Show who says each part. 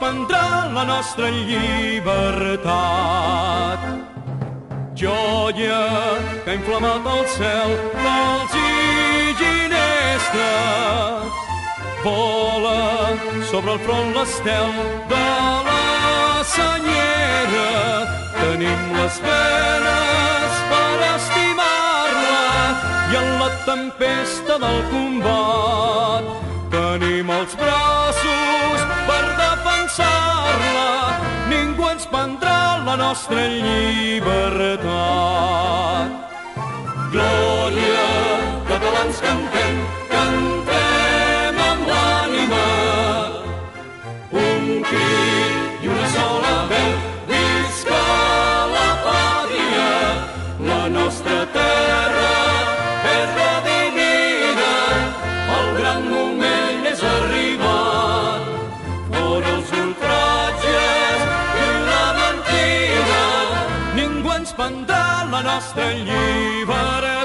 Speaker 1: prendrà la nostra llibertat. Joia que ha inflamat el cel dels i ginestra, vola sobre el front l'estel de la senyera. Tenim les venes per estimar-la i en la tempesta del combat tenim els braços per defensar-la. Ningú ens prendrà la nostra llibertat. Glòria, catalans, cantem, cantem amb l'ànima, un crit i una sola veu. Visca la pàtria, la nostra terra és redimida, el gran moment és arribat. Fora els ultratges i la mentida, ningú ens prendrà la nostra llibertat.